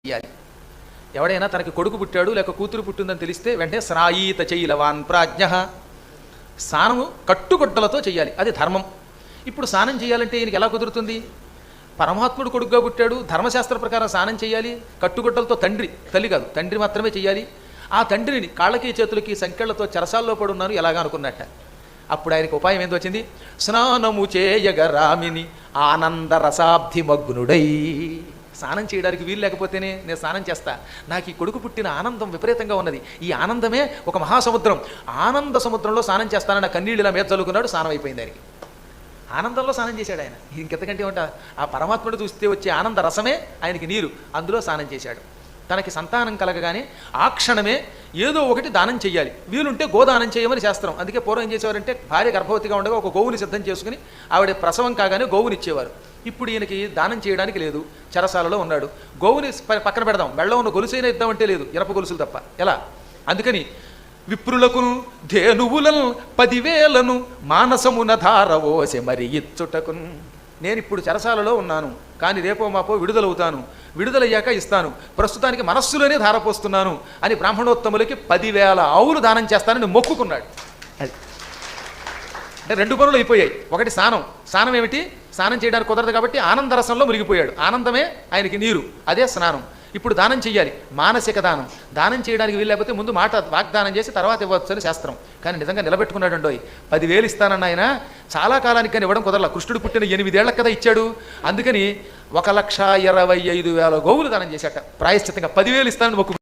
చేయాలి. ఎవడైనా తనకి కొడుకు పుట్టాడు లేక కూతురు పుట్టిందని తెలిస్తే వెంటనే స్నాయీత చైలవాన్ ప్రాజ్ఞ, స్నానము కట్టుకొట్టలతో చేయాలి, అది ధర్మం. ఇప్పుడు స్నానం చేయాలంటే ఈయనకి ఎలా కుదురుతుంది? పరమాత్ముడు కొడుకుగా పుట్టాడు, ధర్మశాస్త్ర ప్రకారం స్నానం చేయాలి, కట్టుగొట్టలతో. తండ్రి, తల్లి కాదు, తండ్రి మాత్రమే చేయాలి. ఆ తండ్రిని కాళ్ళకి చేతులకి సంకెళ్లతో చెరసాల్లో పడున్నాను ఎలాగా అనుకున్నట్ట. అప్పుడు ఆయనకు ఉపాయం ఏందో వచ్చింది. స్నానము చేయగ రామిని ఆనంద రసాబ్ధి మగ్నుడై. స్నానం చేయడానికి వీలు లేకపోతేనే నేను స్నానం చేస్తా, నాకు ఈ కొడుకు పుట్టిన ఆనందం విపరీతంగా ఉన్నది, ఈ ఆనందమే ఒక మహాసముద్రం, ఆనంద సముద్రంలో స్నానం చేస్తానన్న కన్నీళ్ళు ఇలా మీద చల్లుకున్నాడు. స్నానం అయిపోయింది ఆయనకి, ఆనందంలో స్నానం చేశాడు ఆయన. ఇంకెంతకంటే ఉంటా, ఆ పరమాత్ముడు చూస్తే వచ్చే ఆనంద రసమే ఆయనకి నీరు, అందులో స్నానం చేశాడు. తనకి సంతానం కలగగానే ఆ క్షణమే ఏదో ఒకటి దానం చేయాలి, వీలుంటే గోదానం చేయమని శాస్త్రం. అందుకే పూర్వం ఏం చేసేవారంటే భార్య గర్భవతిగా ఉండగా ఒక గోవుని సిద్ధం చేసుకుని ఆవిడ ప్రసవం కాగానే గోవుని ఇచ్చేవారు. ఇప్పుడు ఈయనకి దానం చేయడానికి లేదు, చెరసాలలో ఉన్నాడు. గోవుని పక్కన పెడదాం, మెళ్ళలో ఉన్న గొలుసైనా ఇద్దామంటే లేదు, ఇనప గొలుసులు తప్ప. ఎలా? అందుకని విప్రులకును ధేనువులను 10,000 మానసమున ధారవోసె మరి ఇచ్చుటకును. నేను ఇప్పుడు చెరసాలలో ఉన్నాను, కానీ రేపో మాపో విడుదలవుతాను, విడుదలయ్యాక ఇస్తాను, ప్రస్తుతానికి మనస్సులోనే ధారపోస్తున్నాను అని బ్రాహ్మణోత్తములకి 10,000 ఆవులు దానం చేస్తానని మొక్కుకున్నాడు. అది అంటే 2 పనులు అయిపోయాయి. ఒకటి స్నానం, స్నానం ఏమిటి? స్నానం చేయడానికి కుదరదు కాబట్టి ఆనందరసంలో మునిగిపోయాడు, ఆనందమే ఆయనకి నీరు, అదే స్నానం. ఇప్పుడు దానం చెయ్యాలి, మానసిక దానం. దానం చేయడానికి వీలు లేకపోతే ముందు మాట వాగ్దానం చేసి తర్వాత ఇవ్వచ్చు అని శాస్త్రం. కానీ నిజంగా నిలబెట్టుకున్నాడు అండోయ్. 10,000 ఇస్తానన్న ఆయన చాలా కాలానికి కానీ ఇవ్వడం కుదరలా. కృష్ణుడు పుట్టిన 8 ఏళ్లకు కదా ఇచ్చాడు. అందుకని 1,25,000 గోవులు దానం చేశాట ప్రాయశ్చిత్తంగా. 10,000 ఇస్తానని మొక్కు